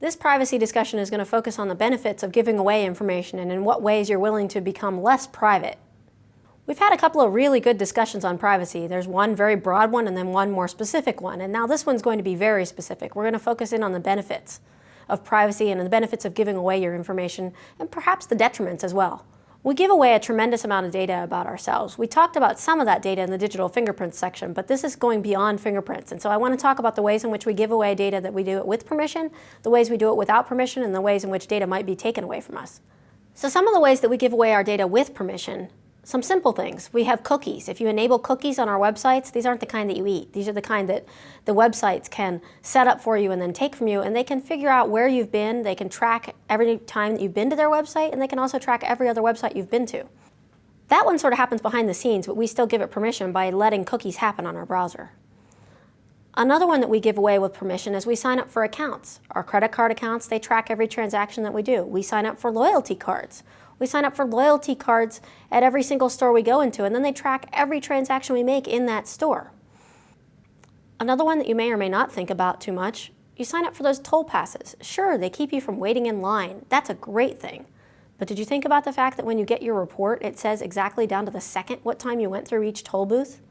This privacy discussion is going to focus on the benefits of giving away information and in what ways you're willing to become less private. We've had a couple of really good discussions on privacy. There's one very broad one and then one more specific one. And now this one's going to be very specific. We're going to focus in on the benefits of privacy and the benefits of giving away your information and perhaps the detriments as well. We give away a tremendous amount of data about ourselves. We talked about some of that data in the digital fingerprints section, but this is going beyond fingerprints. And so I want to talk about the ways in which we give away data that we do it with permission, the ways we do it without permission, and the ways in which data might be taken away from us. So some of the ways that we give away our data with permission, some simple things. We have cookies. If you enable cookies on our websites, these aren't the kind that you eat. These are the kind that the websites can set up for you and then take from you, and they can figure out where you've been. They can track every time that you've been to their website, and they can also track every other website you've been to. That one sort of happens behind the scenes, but we still give it permission by letting cookies happen on our browser. Another one that we give away with permission is we sign up for accounts. Our credit card accounts, they track every transaction that we do. We sign up for loyalty cards. We sign up for loyalty cards at every single store we go into, and then they track every transaction we make in that store. Another one that you may or may not think about too much, you sign up for those toll passes. Sure, they keep you from waiting in line. That's a great thing. But did you think about the fact that when you get your report, it says exactly down to the second what time you went through each toll booth?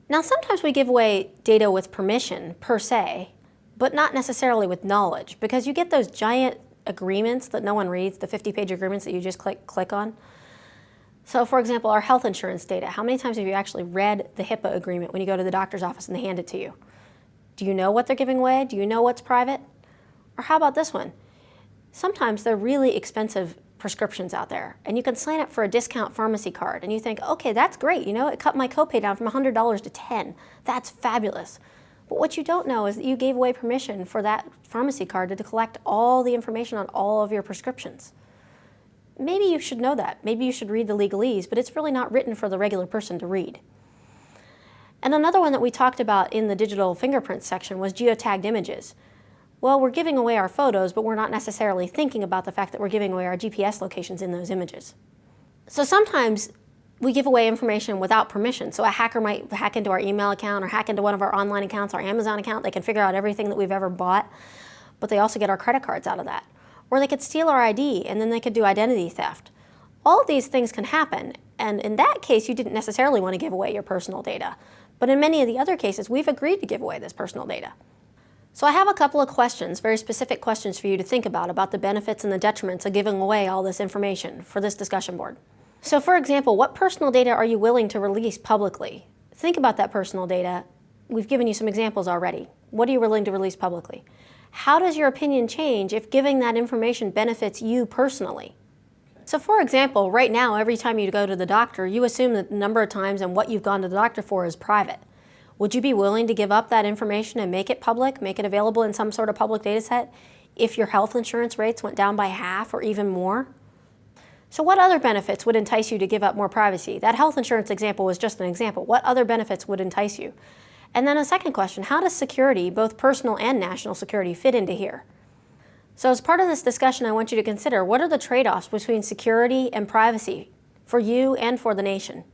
Now, sometimes we give away data with permission, per se, but not necessarily with knowledge, because you get those giant agreements that no one reads, the 50-page agreements that you just click on. So for example, our health insurance data, how many times have you actually read the HIPAA agreement when you go to the doctor's office and they hand it to you? Do you know what they're giving away? Do you know what's private? Or how about this one? Sometimes they're really expensive prescriptions out there, and you can sign up for a discount pharmacy card, and you think, okay, that's great, you know, it cut my copay down from $100 to $10. That's fabulous. But what you don't know is that you gave away permission for that pharmacy card to collect all the information on all of your prescriptions. Maybe you should know that. Maybe you should read the legalese, but it's really not written for the regular person to read. And another one that we talked about in the digital fingerprints section was geotagged images. Well, we're giving away our photos, but we're not necessarily thinking about the fact that we're giving away our GPS locations in those images. So sometimes we give away information without permission. So a hacker might hack into our email account or hack into one of our online accounts, our Amazon account. They can figure out everything that we've ever bought, but they also get our credit cards out of that. Or they could steal our ID, and then they could do identity theft. All of these things can happen, and in that case, you didn't necessarily want to give away your personal data. But in many of the other cases, we've agreed to give away this personal data. So I have a couple of questions, very specific questions for you to think about the benefits and the detriments of giving away all this information for this discussion board. So for example, what personal data are you willing to release publicly? Think about that personal data. We've given you some examples already. What are you willing to release publicly? How does your opinion change if giving that information benefits you personally? So for example, right now, every time you go to the doctor, you assume that the number of times and what you've gone to the doctor for is private. Would you be willing to give up that information and make it public, make it available in some sort of public data set if your health insurance rates went down by half or even more? So what other benefits would entice you to give up more privacy? That health insurance example was just an example. What other benefits would entice you? And then a second question, how does security, both personal and national security, fit into here? So as part of this discussion, I want you to consider what are the trade-offs between security and privacy for you and for the nation?